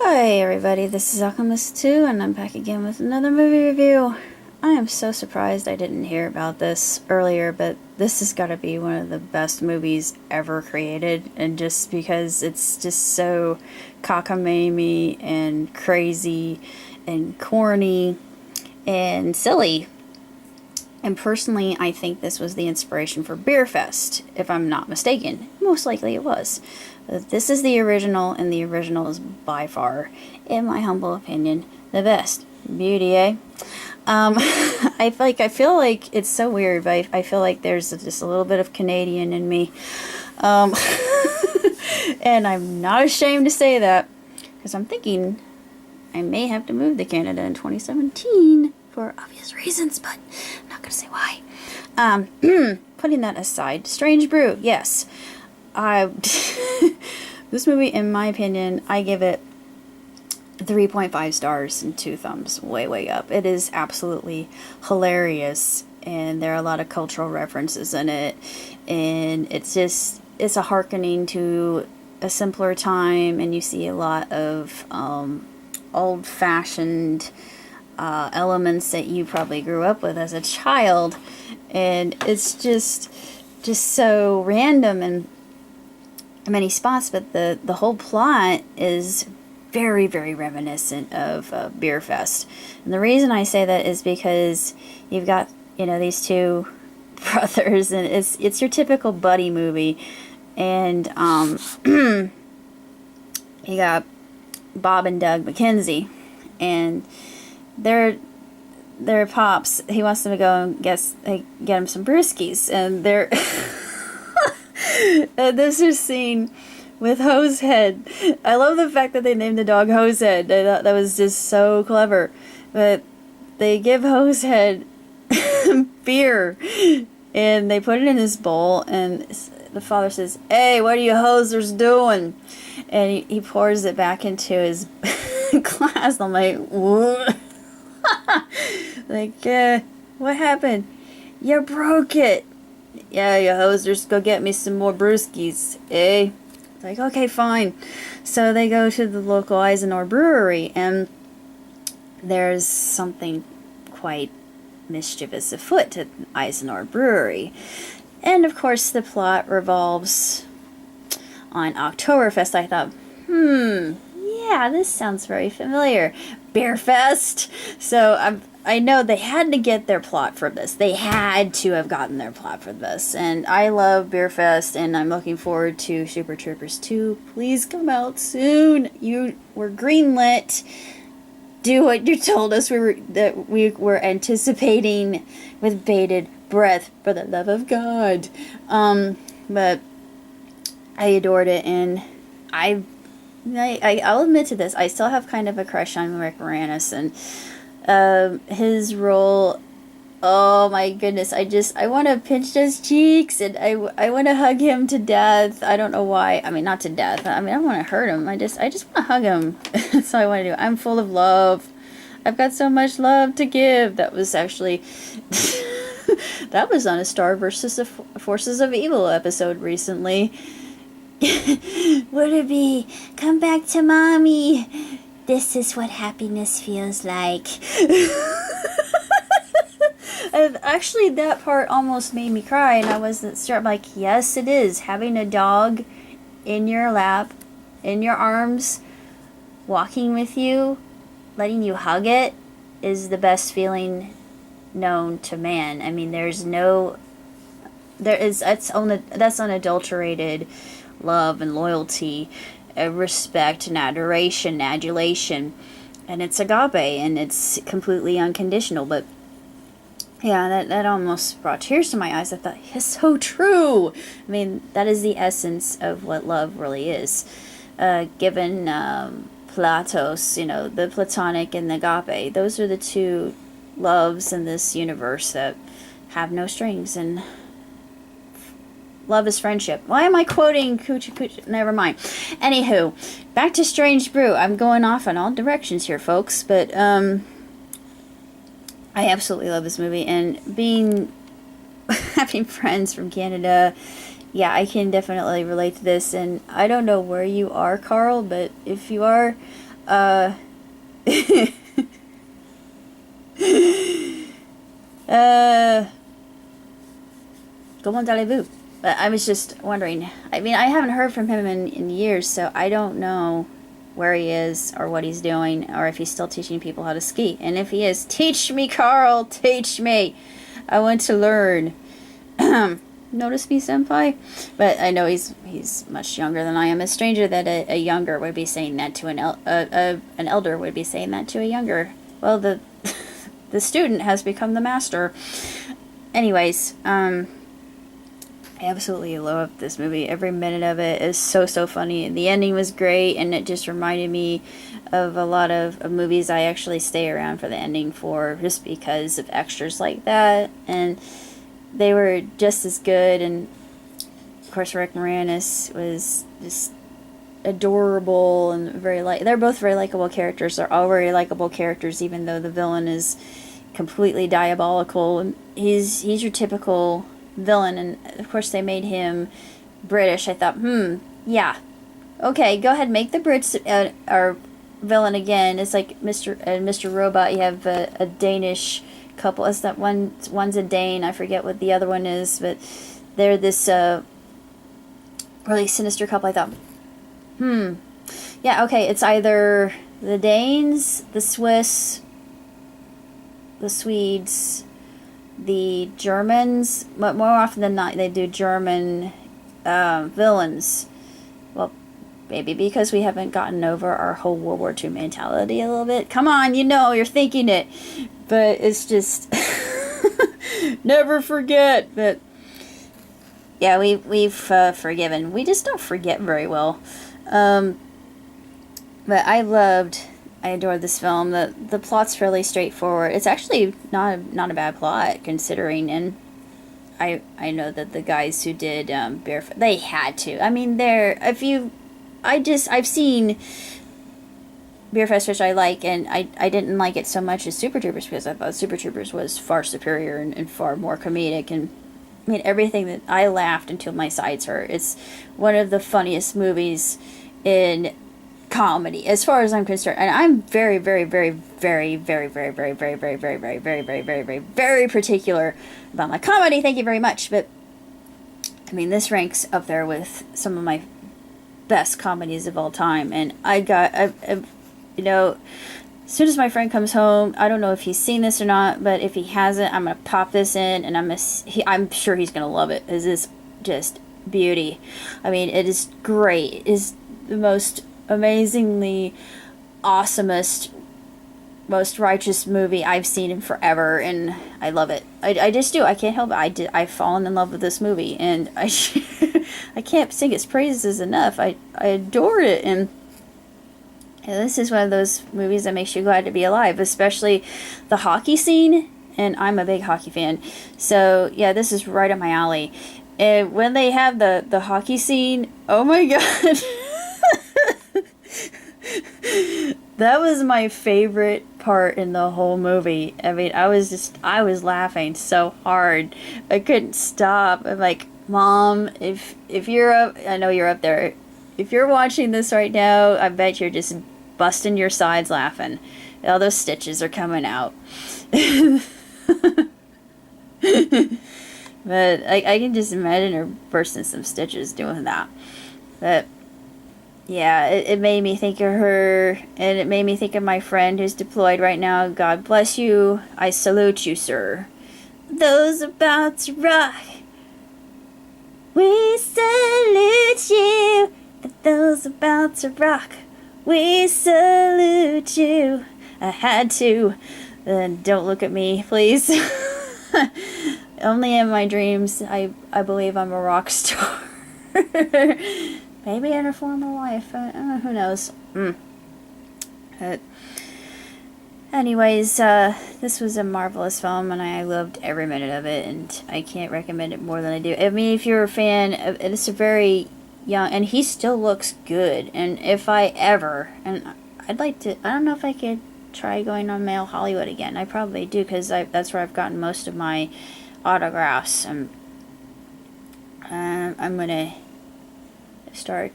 Hi everybody, this is Alchemist2 and I'm back again with another movie review. I am so surprised I didn't hear about this earlier, but this has got to be one of the best movies ever created, and just because it's just so cockamamie and crazy and corny and silly. And personally, I think this was the inspiration for Beerfest, if I'm not mistaken. Most likely it was. This is the original, and the original is by far, in my humble opinion, the best. Beauty, eh? I feel like it's so weird, but I feel like there's just a little bit of Canadian in me. Um, and I'm not ashamed to say that, because I'm thinking I may have to move to Canada in 2017 for obvious reasons, but I'm not going to say why. Putting that aside, Strange Brew, yes. This movie, in my opinion, I give it 3.5 stars and 2 thumbs, way up. It is absolutely hilarious, and there are a lot of cultural references in it, and it's a hearkening to a simpler time, and you see a lot of old-fashioned elements that you probably grew up with as a child, and it's just so random in many spots, but the whole plot is very reminiscent of Beerfest. And the reason I say that is because you've got, these two brothers, and it's your typical buddy movie, and you got Bob and Doug McKenzie, and their pops, he wants them to go and get him some brewskis, and they're this is scene with Hosehead. I love the fact that they named the dog Hosehead. I thought that was just so clever. But they give Hosehead beer, and they put it in his bowl, and the father says, "Hey, what are you hosers doing?" And he pours it back into his glass. I'm like, what? Like, what happened? You broke it. Yeah, you hosers, go get me some more brewskis, eh? It's like, okay, fine. So they go to the local Eisenhower brewery, and there's something quite mischievous afoot at Eisenhower brewery. And of course, the plot revolves on Oktoberfest. I thought, yeah, this sounds very familiar. Beerfest. So I know they had to get their plot from this. They had to have gotten their plot from this. And I love Beerfest, and I'm looking forward to Super Troopers 2. Please come out soon. You were greenlit. Do what you told us that we were anticipating with bated breath, for the love of God. But I adored it, and I'll admit to this. I still have kind of a crush on Rick Moranis, and his role. Oh my goodness! I want to pinch his cheeks, and I want to hug him to death. I don't know why. I mean, not to death. I mean, I don't want to hurt him. I just want to hug him. That's all I want to do. I'm full of love. I've got so much love to give. That was actually that was on a Star versus the Forces of Evil episode recently. Would it be, come back to mommy? This is what happiness feels like. And actually, that part almost made me cry, and I wasn't sure. I'm like, yes, it is. Having a dog in your lap, in your arms, walking with you, letting you hug it, is the best feeling known to man. I mean, that's unadulterated love and loyalty, respect and adoration, adulation, and it's agape, and it's completely unconditional. But yeah, that almost brought tears to my eyes. I thought, it's so true. I mean, that is the essence of what love really is. Given Platos, the platonic and the agape, those are the two loves in this universe that have no strings, and love is friendship. Why am I quoting Coochie Coochie? Never mind. Anywho, back to Strange Brew. I'm going off in all directions here, folks, but I absolutely love this movie, and having friends from Canada, yeah, I can definitely relate to this. And I don't know where you are, Carl, but if you are, Uh, uh, comment allez-vous? But I was just wondering. I mean, I haven't heard from him in years, so I don't know where he is or what he's doing or if he's still teaching people how to ski. And if he is, teach me, Carl, teach me. I want to learn. Notice me, senpai? But I know he's much younger than I am. It's stranger that a younger would be saying that to an elder would be saying that to a younger. Well, the the student has become the master. Anyways, I absolutely love this movie. Every minute of it is so funny. The ending was great, and it just reminded me of a lot of movies I actually stay around for the ending for, just because of extras like that. And they were just as good. And of course, Rick Moranis was just adorable and they're both very likable characters. They're all very likable characters, even though the villain is completely diabolical. And he's your typical villain, and of course they made him British. I thought, yeah, okay, go ahead, make the Brits our villain again. It's like Mr. Robot. You have a Danish couple. It's that one's a Dane. I forget what the other one is, but they're this really sinister couple. I thought, yeah, okay, it's either the Danes, the Swiss, the Swedes, the Germans, but more often than not, they do German villains. Well, maybe because we haven't gotten over our whole World War II mentality a little bit. Come on, you're thinking it. But it's just never forget. But yeah, we've forgiven. We just don't forget very well. But I adored this film. The plot's fairly straightforward. It's actually not a bad plot considering, and I know that the guys who did Beerfest, they had to. I mean, I've seen Beerfest, which I like, and I didn't like it so much as Super Troopers because I thought Super Troopers was far superior and far more comedic. And I mean, everything that I laughed until my sides hurt. It's one of the funniest movies in comedy, as far as I'm concerned. And I'm very, very, very, very, very, very, very, very, very, very, very, very, very, very, very, very particular about my comedy. Thank you very much. But I mean, this ranks up there with some of my best comedies of all time. And as soon as my friend comes home, I don't know if he's seen this or not, but if he hasn't, I'm gonna pop this in, and I'm sure he's gonna love it. It is just beauty. I mean, it is great. It is the most amazingly awesomest, most righteous movie I've seen in forever, and I love it. I just do. I can't help it. I've fallen in love with this movie, and I can't sing its praises enough. I adore it, and this is one of those movies that makes you glad to be alive, especially the hockey scene, and I'm a big hockey fan. So, yeah, this is right up my alley. And when they have the hockey scene, oh my god. That was my favorite part in the whole movie. I mean, I was laughing so hard. I couldn't stop. I'm like, Mom, if you're up, I know you're up there. If you're watching this right now, I bet you're just busting your sides laughing. All those stitches are coming out. But I can just imagine her bursting some stitches doing that. But yeah, it made me think of her, and it made me think of my friend who's deployed right now. God bless you. I salute you, sir. Those about to rock. We salute you. Those about to rock. We salute you. I had to. Don't look at me, please. Only in my dreams, I believe I'm a rock star. Maybe in a former life. Who knows? Anyways, this was a marvelous film, and I loved every minute of it, and I can't recommend it more than I do. I mean, if you're a fan, it's a very young, and he still looks good. And if I ever, and I'd like to, I don't know if I could try going on Male Hollywood again. I probably do, because that's where I've gotten most of my autographs. I'm gonna start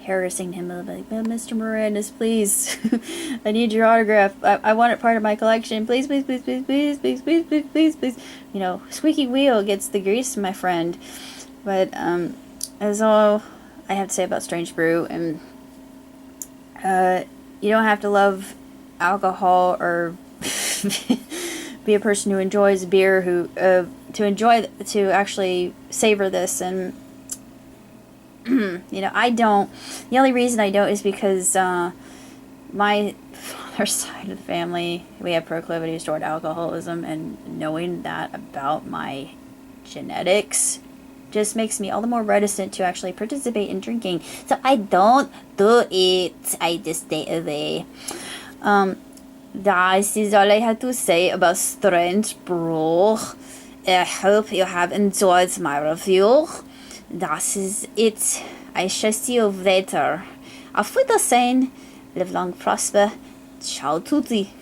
harassing him a little bit. Like, Mr. Moranis, please, I need your autograph. I want it part of my collection. Please, please, please, please, please, please, please, please, please, please. You know, squeaky wheel gets the grease, my friend. But that's all I have to say about Strange Brew. And you don't have to love alcohol or be a person who enjoys beer, who to actually savor this. And you know, I don't. The only reason I don't is because my father's side of the family, we have proclivities toward alcoholism, and knowing that about my genetics just makes me all the more reticent to actually participate in drinking. So I don't do it. I just stay away. That is all I had to say about Strange Brew. I hope you have enjoyed my review. That is it. I shall see you later. Auf Wiedersehen. Live long, prosper. Ciao tutti.